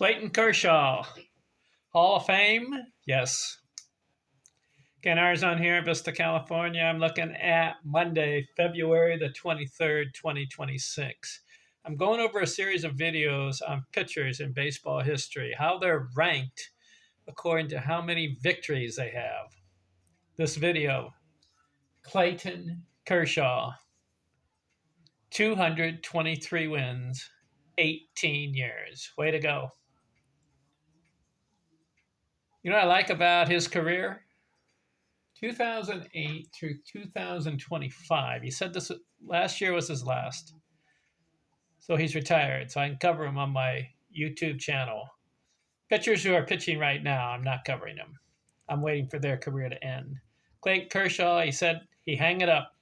Clayton Kershaw, Hall of Fame? Yes. Ken Arzon here in Vista, California. I'm looking at Monday, February the 23rd, 2026. I'm going over a series of videos on pitchers in baseball history, how they're ranked according to how many victories they have. This video, Clayton Kershaw, 223 wins, 18 years. Way to go. You know what I like about his career? 2008 through 2025. He said this last year was his last. So he's retired. So I can cover him on my YouTube channel. Pitchers who are pitching right now, I'm not covering them. I'm waiting for their career to end. Clayton Kershaw, he said he hang it up.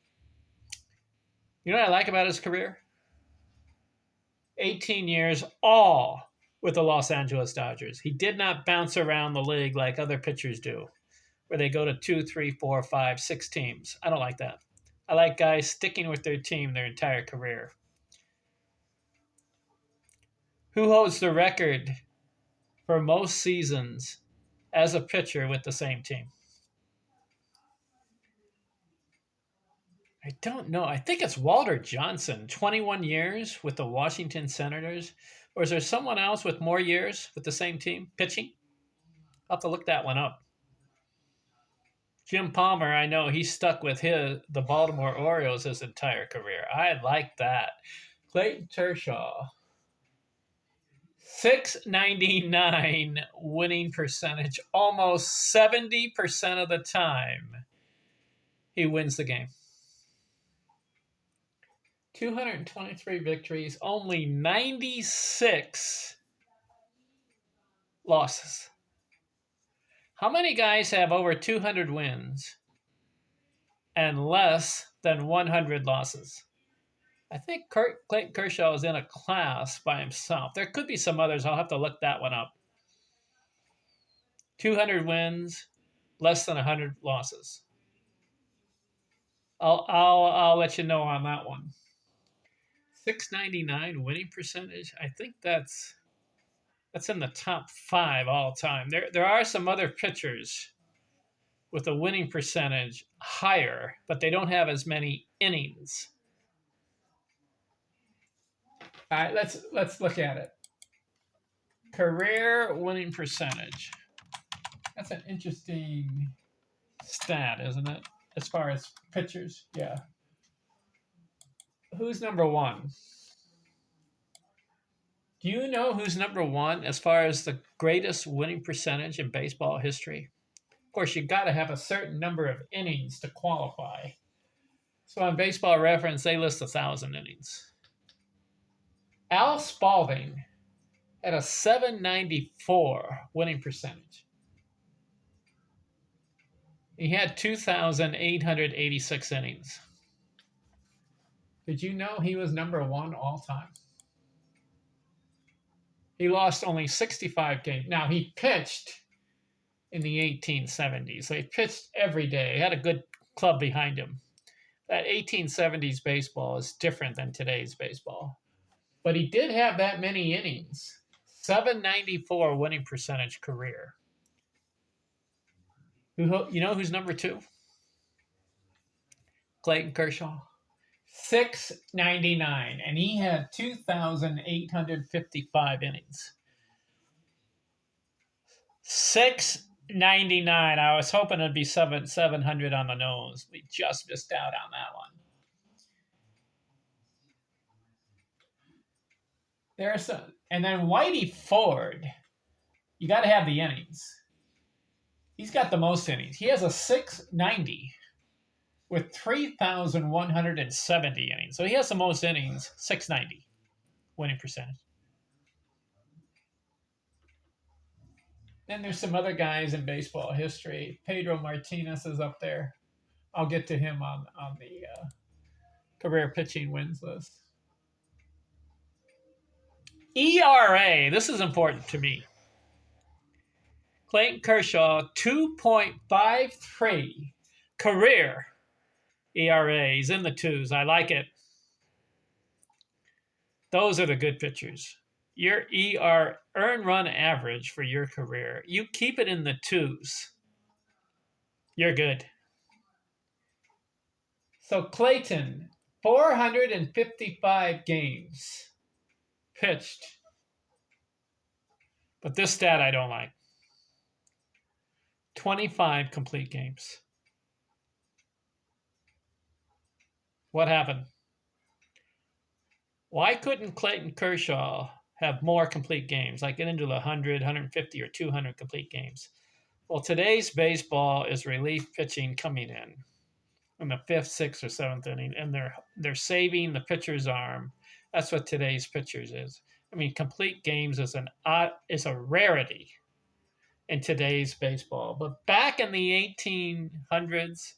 You know what I like about his career? 18 years, all with the Los Angeles Dodgers. He did not bounce around the league like other pitchers do, where they go to 2, 3, 4, 5, 6 teams. I don't like that. I like guys sticking with their team their entire career. Who holds the record for most seasons as a pitcher with the same team? I don't know. I think it's Walter Johnson, 21 years with the Washington Senators. Or is there someone else with more years with the same team pitching? I'll have to look that one up. Jim Palmer, I know he stuck with the Baltimore Orioles his entire career. I like that. Clayton Kershaw, 699 winning percentage, almost 70% of the time he wins the game. 223 victories, only 96 losses. How many guys have over 200 wins and less than 100 losses? I think Clayton Kershaw is in a class by himself. There could be some others. I'll have to look that one up. 200 wins, less than 100 losses. I'll let you know on that one. 699 winning percentage. I think that's in the top 5 all time. There are some other pitchers with a winning percentage higher, but they don't have as many innings. All right, let's look at it. Career winning percentage. That's an interesting stat, isn't it? As far as pitchers, yeah. Who's number one? Do you know who's number one as far as the greatest winning percentage in baseball history? Of course, you've got to have a certain number of innings to qualify. So on Baseball Reference, they list 1,000 innings. Al Spalding had a 794 winning percentage. He had 2,886 innings. Did you know he was number one all time? He lost only 65 games. Now, he pitched in the 1870s. So he pitched every day. He had a good club behind him. That 1870s baseball is different than today's baseball. But he did have that many innings. 794 winning percentage career. You know who's number two? Clayton Kershaw. 699, and he had 2,855 innings. 699. I was hoping it'd be 700 on the nose. We just missed out on that one. There's some, and then Whitey Ford. You got to have the innings. He's got the most innings. He has a 690 with 3,170 innings. So he has the most innings, 690 winning percentage. Then there's some other guys in baseball history. Pedro Martinez is up there. I'll get to him on the career pitching wins list. ERA, this is important to me. Clayton Kershaw, 2.53 career ERA. He's in the twos. I like it. Those are the good pitchers. Your earn run average for your career, you keep it in the twos, you're good. So Clayton, 455 games pitched. But this stat I don't like. 25 complete games. What happened? Why couldn't Clayton Kershaw have more complete games, like get into the 100, 150, or 200 complete games? Well, today's baseball is relief pitching coming in the fifth, sixth, or seventh inning, and they're saving the pitcher's arm. That's what today's pitchers is. I mean, complete games is a rarity in today's baseball. But back in the 1800s,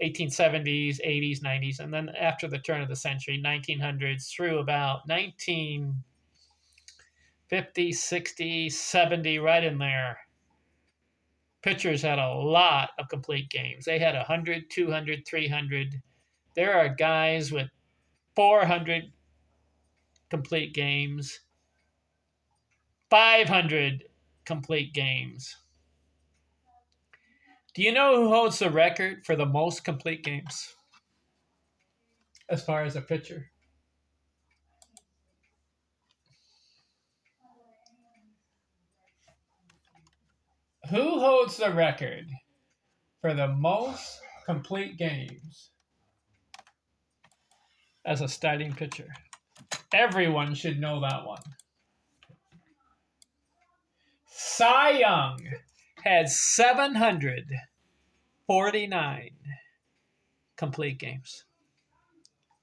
1870s, 80s, 90s, and then after the turn of the century, 1900s through about 1950, 60, 70, right in there, pitchers had a lot of complete games. They had 100, 200, 300. There are guys with 400 complete games, 500 complete games. Do you know who holds the record for the most complete games as far as a pitcher? Who holds the record for the most complete games as a starting pitcher? Everyone should know that one. Cy Young had 749 complete games.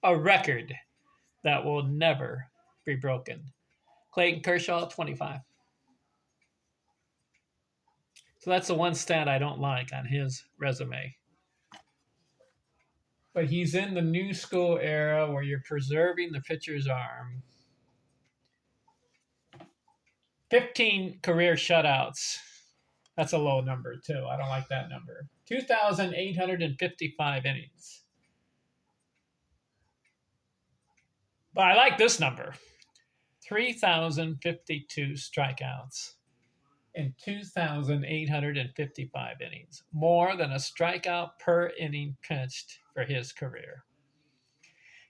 A record that will never be broken. Clayton Kershaw, 25. So that's the one stat I don't like on his resume. But he's in the new school era where you're preserving the pitcher's arm. 15 career shutouts. That's a low number, too. I don't like that number. 2,855 innings. But I like this number. 3,052 strikeouts in 2,855 innings. More than a strikeout per inning pitched for his career.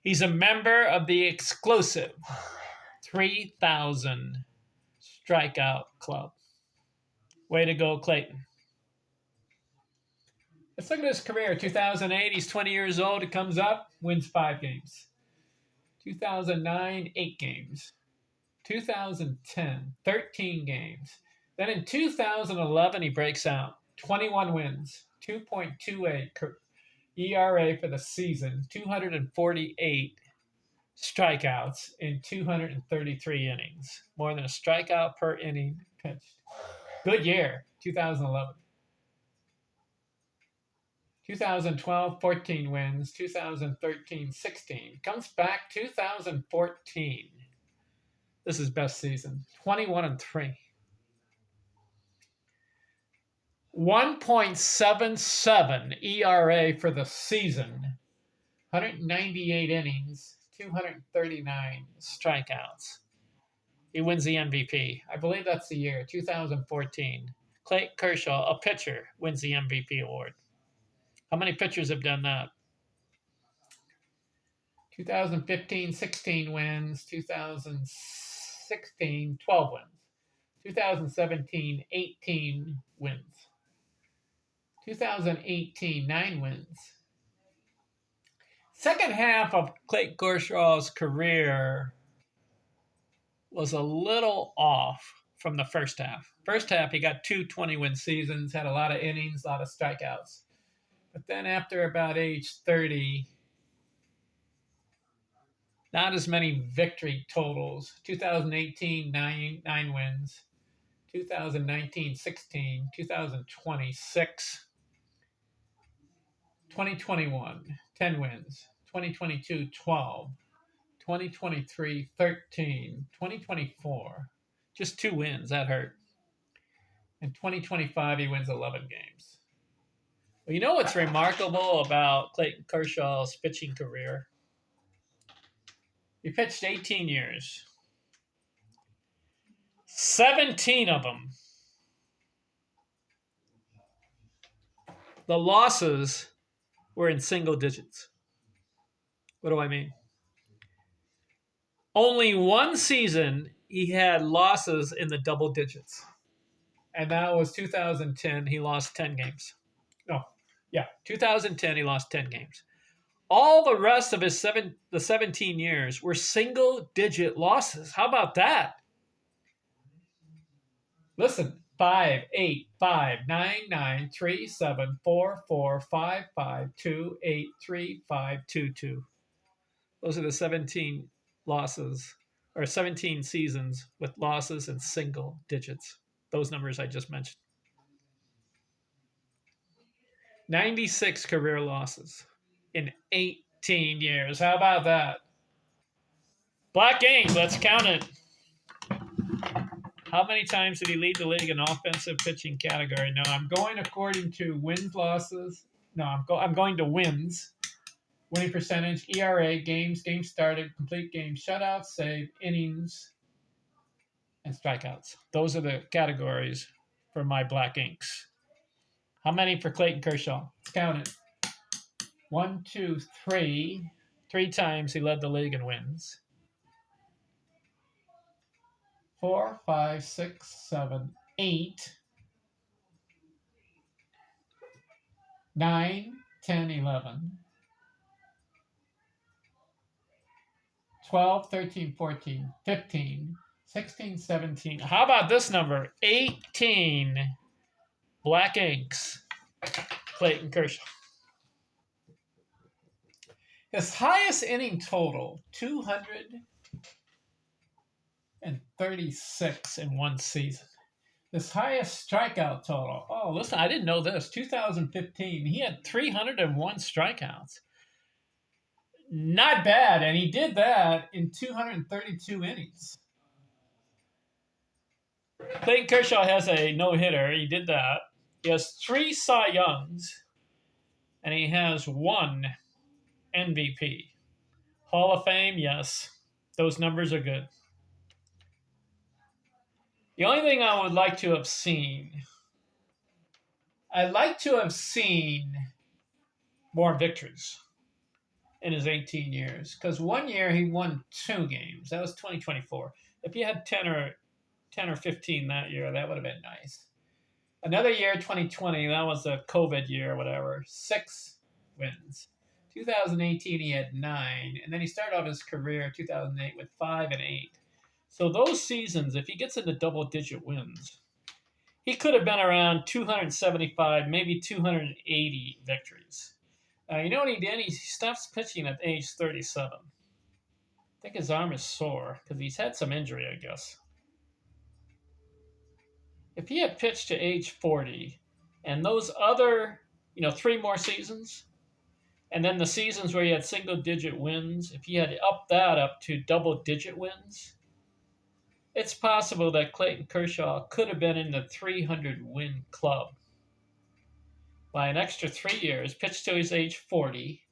He's a member of the exclusive 3,000 strikeout club. Way to go, Clayton. Let's look at his career. 2008, he's 20 years old. He comes up, wins 5 games. 2009, 8 games. 2010, 13 games. Then in 2011, he breaks out. 21 wins, 2.28 ERA for the season, 248 strikeouts in 233 innings. More than a strikeout per inning pitched. Good year, 2011. 2012, 14 wins. 2013, 16. Comes back 2014. This is best season. 21-3. 1.77 ERA for the season. 198 innings, 239 strikeouts. He wins the MVP. I believe that's the year, 2014. Clayton Kershaw, a pitcher, wins the MVP award. How many pitchers have done that? 2015, 16 wins. 2016, 12 wins. 2017, 18 wins. 2018, 9 wins. Second half of Clayton Kershaw's career was a little off from the first half. First half, he got 2 20-win seasons, had a lot of innings, a lot of strikeouts. But then after about age 30, not as many victory totals. 2018, 9 wins. 2019, 16. 2020, 6. 2021, 10 wins. 2022, 12. 2023, 13. 2024, just 2 wins. That hurt. In 2025, he wins 11 games. Well, you know what's remarkable about Clayton Kershaw's pitching career? He pitched 18 years. 17 of them. The losses were in single digits. What do I mean? Only one season he had losses in the double digits. And that was 2010. He lost 10 games. No, yeah, 2010, he lost 10 games. All the rest of the 17 years were single digit losses. How about that? Listen, 5, 8, 5, 9, 9, 3, 7, 4, 4, 5, 5, 2, 8, 3, 5, 2, 2. Those are the 17 losses, or 17 seasons with losses in single digits. Those numbers I just mentioned. 96 career losses in 18 years. How about that? Black ink, let's count it. How many times did he lead the league in offensive pitching category? No, I'm going according to wins, losses. No, I'm going to wins, winning percentage, ERA, games started, complete games, shutouts, save, innings, and strikeouts. Those are the categories for my black inks. How many for Clayton Kershaw? Let's count it. 1, 2, 3. 3 times he led the league in wins. 4, 5, 6, 7, 8, 9, 10, 11, 12, 13, 14, 15, 16, 17. How about this number? 18 black inks. Clayton Kershaw. His highest inning total, 236 in one season. His highest strikeout total. Oh, listen, I didn't know this. 2015, he had 301 strikeouts. Not bad, and he did that in 232 innings. Clayton Kershaw has a no-hitter. He did that. He has 3 Cy Youngs, and he has 1 MVP. Hall of Fame, yes. Those numbers are good. The only thing I would like to have seen, I'd like to have seen more victories in his 18 years. Because one year he won 2 games. That was 2024. If he had 10 or 15 that year, that would have been nice. Another year, 2020, that was a COVID year or whatever, 6 wins. 2018, he had 9. And then he started off his career 2008 with 5 and 8. So those seasons, if he gets into double-digit wins, he could have been around 275, maybe 280 victories. You know what he did? He stops pitching at age 37. I think his arm is sore because he's had some injury, I guess. If he had pitched to age 40 and those other, 3 more seasons, and then the seasons where he had single-digit wins, if he had upped that up to double-digit wins, it's possible that Clayton Kershaw could have been in the 300-win club by an extra 3 years, pitched to his age 40,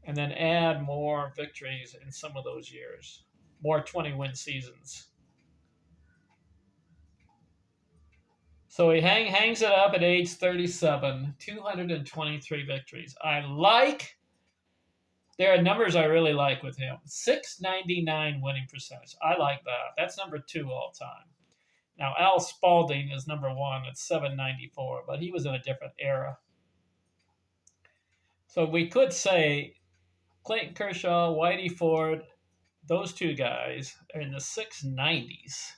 and then add more victories in some of those years, more 20-win seasons. So he hangs it up at age 37, 223 victories. There are numbers I really like with him. 699 winning percentage. I like that. That's number 2 all time. Now, Al Spalding is number 1 at 794, but he was in a different era. So we could say Clayton Kershaw, Whitey Ford, those 2 guys are in the 690s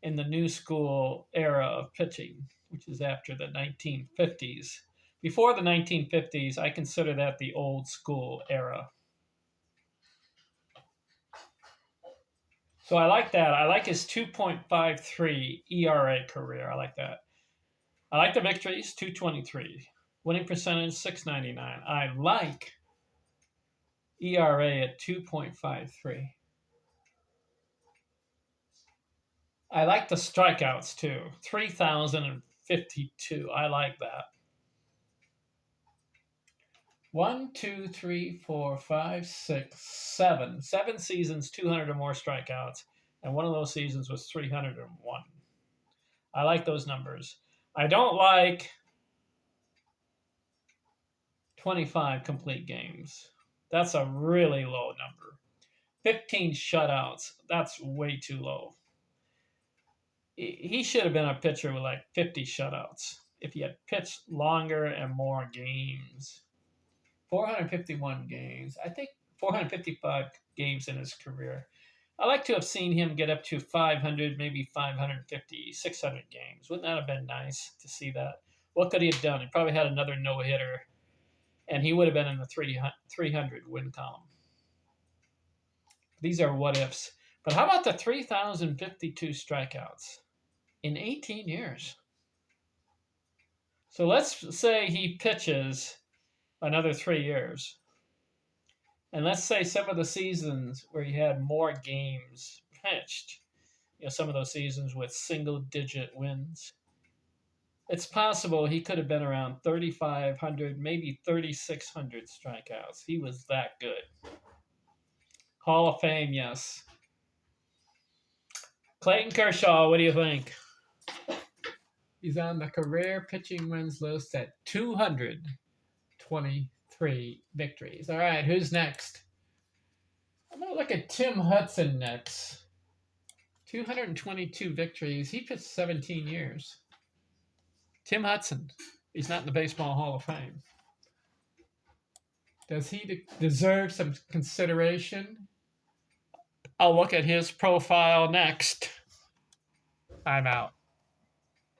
in the new school era of pitching, which is after the 1950s. Before the 1950s, I consider that the old school era. So I like that. I like his 2.53 ERA career. I like that. I like the victories, 223. Winning percentage, 699. I like ERA at 2.53. I like the strikeouts, too. 3,052. I like that. 1, 2, 3, 4, 5, 6, 7. 7 seasons, 200 or more strikeouts. And one of those seasons was 301. I like those numbers. I don't like 25 complete games. That's a really low number. 15 shutouts. That's way too low. He should have been a pitcher with like 50 shutouts if he had pitched longer and more games. 451 games. I think 455 games in his career. I like to have seen him get up to 500, maybe 550, 600 games. Wouldn't that have been nice to see that? What could he have done? He probably had another no hitter, and he would have been in the 300 win column. These are what ifs. But how about the 3,052 strikeouts in 18 years? So let's say he pitches another 3 years. And let's say some of the seasons where he had more games pitched, some of those seasons with single digit wins, it's possible he could have been around 3,500, maybe 3,600 strikeouts. He was that good. Hall of Fame, yes. Clayton Kershaw, what do you think? He's on the career pitching wins list at 223 victories. All right, who's next? I'm going to look at Tim Hudson next. 222 victories. He pitched 17 years. Tim Hudson. He's not in the Baseball Hall of Fame. Does he deserve some consideration? I'll look at his profile next. I'm out.